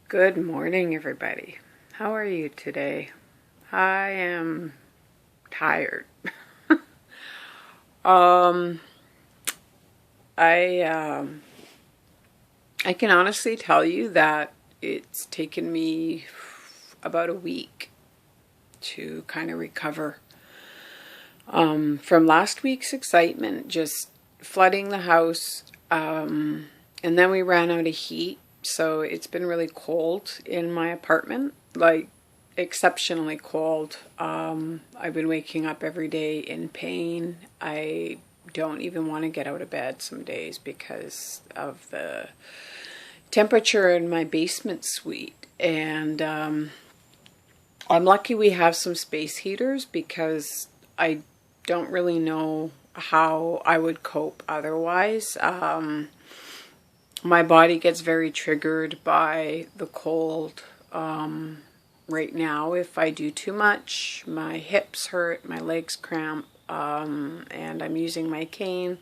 Good morning, everybody. How are you today? I am tired. um, I can honestly tell you that it's taken me about a week to kind of recover from last week's excitement, just flooding the house, and then we ran out of heat. So it's been really cold in my apartment, like exceptionally cold. I've been waking up every day in pain. I don't even want to get out of bed some days because of the temperature in my basement suite. And I'm lucky we have some space heaters because I don't really know how I would cope otherwise. My body gets very triggered by the cold. Right now, if I do too much, my hips hurt, my legs cramp, and I'm using my cane.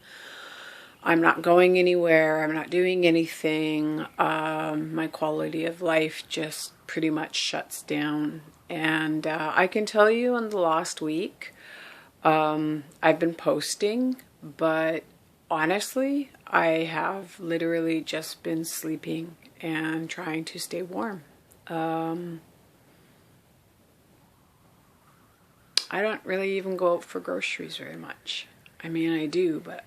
I'm not going anywhere. I'm not doing anything. My quality of life just pretty much shuts down. And I can tell you in the last week, I've been posting, but honestly, I have literally just been sleeping and trying to stay warm. I don't really even go out for groceries very much. I mean, I do, but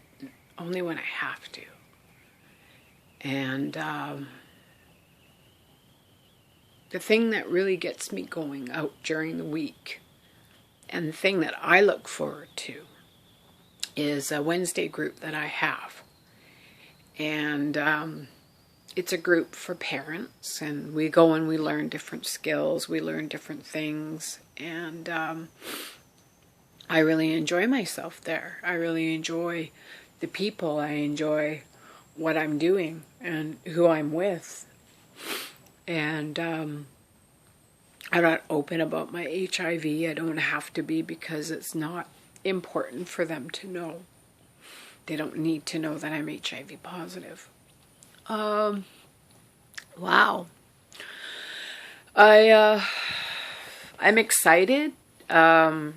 only when I have to. And the thing that really gets me going out during the week, and the thing that I look forward to, is a Wednesday group that I have. And it's a group for parents, and we go and we learn different skills, we learn different things, and I really enjoy myself there. I really enjoy the people. I enjoy what I'm doing and who I'm with. And I'm not open about my HIV. I don't have to be because it's not important for them to know. They don't need to know that I'm HIV positive. Wow. I'm excited every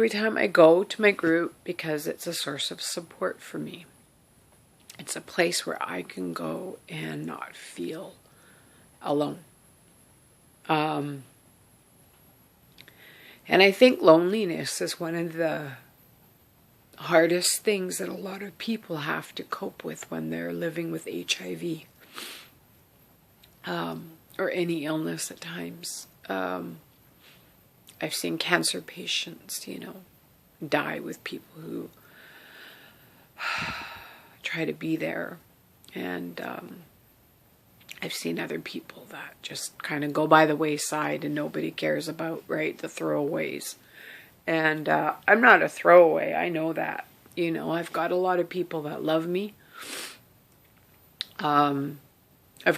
time I go to my group because it's a source of support for me. It's a place where I can go and not feel alone. And I think loneliness is one of the hardest things that a lot of people have to cope with when they're living with HIV, or any illness at times. I've seen cancer patients, die with people who try to be there. And I've seen other people that just kind of go by the wayside and nobody cares about, right? The throwaways. And I'm not a throwaway. I know that. I've got a lot of people that love me. I've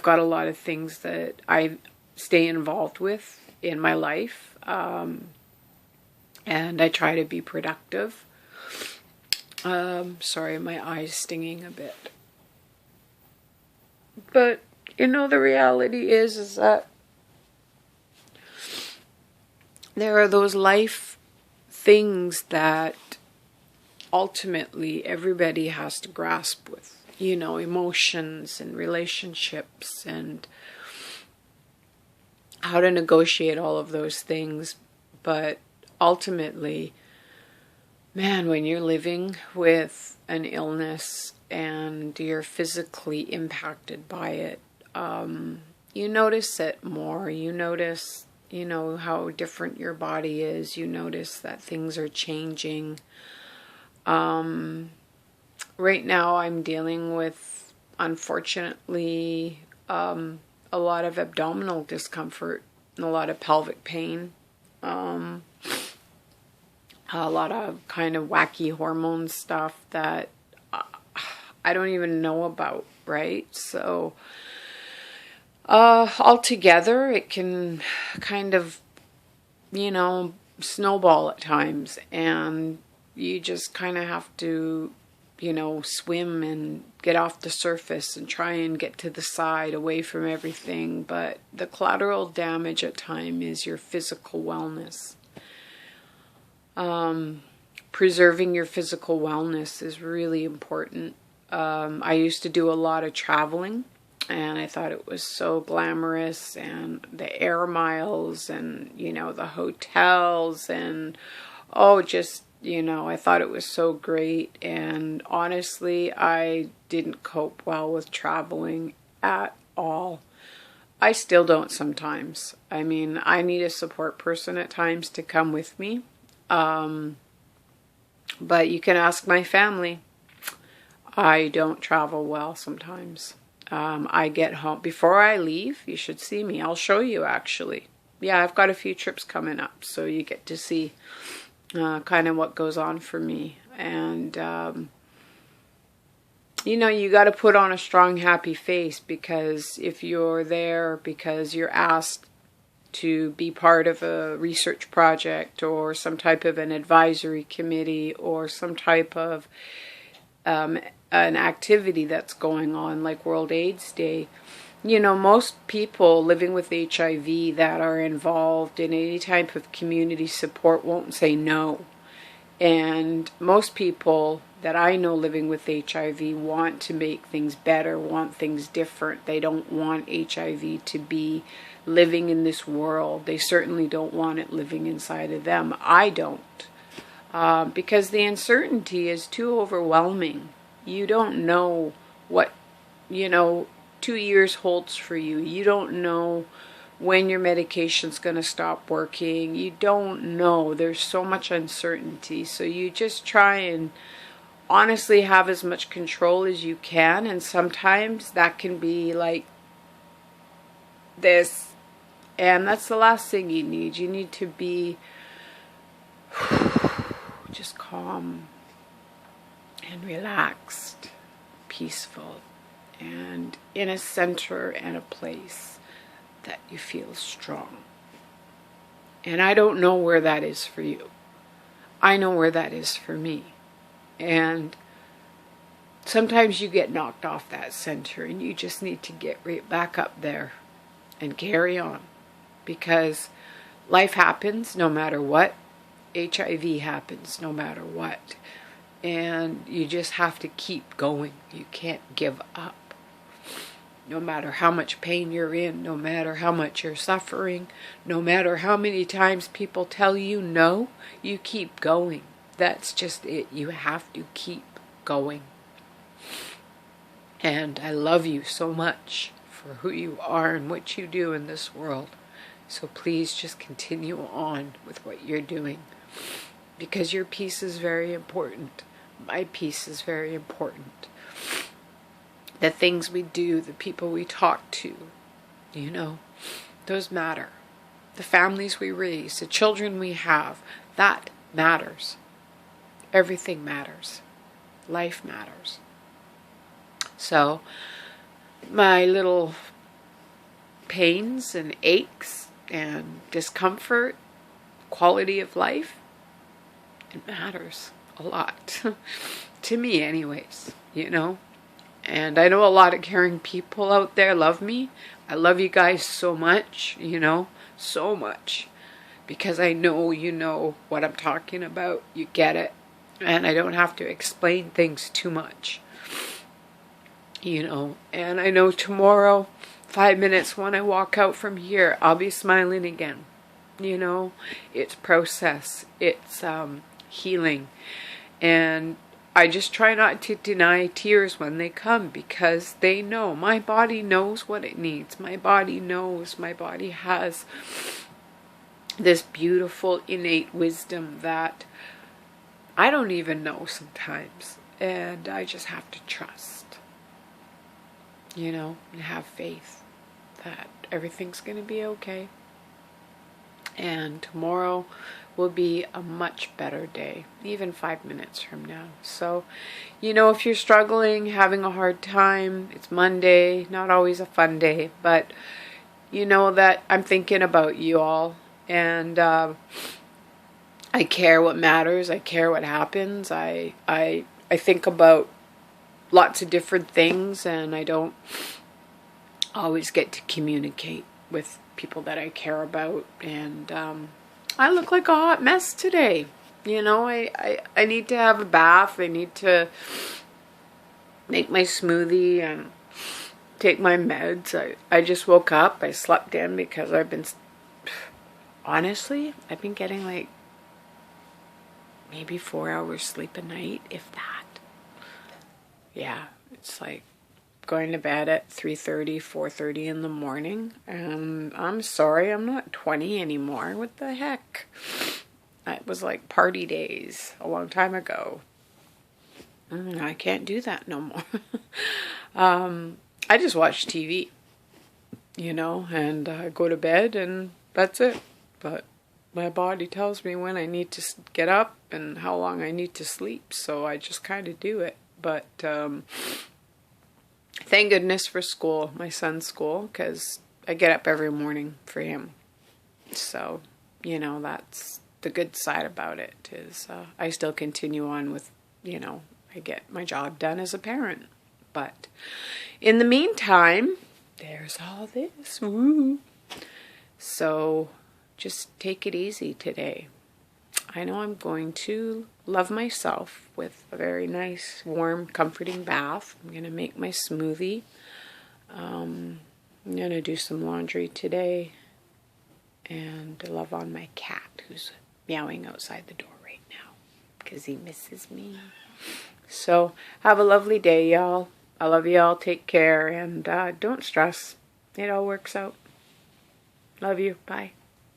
got a lot of things that I stay involved with in my life. And I try to be productive. Sorry, my eye's stinging a bit. But, the reality is that there are those life things that ultimately everybody has to grasp with, emotions and relationships and how to negotiate all of those things. But ultimately, man, when you're living with an illness and you're physically impacted by it, you notice it more. You notice, how different your body is. You notice that things are changing. Right now I'm dealing with, unfortunately, a lot of abdominal discomfort and a lot of pelvic pain. A lot of kind of wacky hormone stuff that I don't even know about, right? So altogether it can kind of, snowball at times, and you just kind of have to swim and get off the surface and try and get to the side away from everything. But the collateral damage at times is your physical wellness. Preserving your physical wellness is really important. I used to do a lot of traveling, and I thought it was so glamorous, and the air miles and, the hotels and, I thought it was so great. And honestly, I didn't cope well with traveling at all. I still don't sometimes. I mean, I need a support person at times to come with me. But you can ask my family. I don't travel well sometimes. I get home. Before I leave, you should see me. I'll show you, actually. Yeah, I've got a few trips coming up, so you get to see kind of what goes on for me. And, you got to put on a strong, happy face, because if you're there because you're asked to be part of a research project or some type of an advisory committee or some type of an activity that's going on, like World AIDS Day, most people living with HIV that are involved in any type of community support won't say no. And most people that I know living with HIV want to make things better, want things different. They don't want HIV to be living in this world. They certainly don't want it living inside of them. I don't. Because the uncertainty is too overwhelming. You don't know what, 2 years holds for you. You don't know when your medication's going to stop working. You don't know. There's so much uncertainty. So you just try and honestly have as much control as you can. And sometimes that can be like this. And that's the last thing you need. You need to be just calm and relaxed, peaceful, and in a center and a place that you feel strong. And I don't know where that is for you. I know where that is for me. And sometimes you get knocked off that center, and you just need to get right back up there and carry on. Because life happens no matter what. HIV happens no matter what. And you just have to keep going. You can't give up. No matter how much pain you're in, no matter how much you're suffering, no matter how many times people tell you no, you keep going. That's just it. You have to keep going. And I love you so much for who you are and what you do in this world. So please just continue on with what you're doing, because your peace is very important. My peace is very important. The things we do, the people we talk to, those matter. The families we raise, the children we have, that matters. Everything matters. Life matters. So, my little pains and aches and discomfort, quality of life, it matters a lot. To me anyways, And I know a lot of caring people out there love me. I love you guys so much, so much. Because I know you know what I'm talking about. You get it. And I don't have to explain things too much. And I know tomorrow, 5 minutes when I walk out from here, I'll be smiling again. It's process. It's healing. And I just try not to deny tears when they come, because they know. My body knows what it needs. My body knows. My body has this beautiful innate wisdom that I don't even know sometimes. And I just have to trust. And have faith that everything's going to be okay. And tomorrow will be a much better day, even 5 minutes from now. So, if you're struggling, having a hard time, it's Monday, not always a fun day, but that I'm thinking about you all. And I care what matters. I care what happens. I I think about lots of different things, and I don't always get to communicate with people that I care about. And I look like a hot mess today. You know, I need to have a bath. I need to make my smoothie and take my meds. I just woke up. I slept in because honestly, I've been getting like maybe 4 hours sleep a night, if that. Yeah, it's like going to bed at 3:30, 4:30 in the morning. And I'm sorry, I'm not 20 anymore. What the heck? It was like party days a long time ago. I can't do that no more. I just watch TV, you know, and go to bed, and that's it. But my body tells me when I need to get up and how long I need to sleep, so I just kind of do it. But thank goodness for school, my son's school, because I get up every morning for him. So, you know, that's the good side about it, is I still continue on with, you know, I get my job done as a parent. But in the meantime, there's all this. Woo. So just take it easy today. I know I'm going to love myself with a very nice, warm, comforting bath. I'm going to make my smoothie. I'm going to do some laundry today and love on my cat, who's meowing outside the door right now because he misses me. So have a lovely day, y'all. I love y'all. Take care, and don't stress. It all works out. Love you. Bye.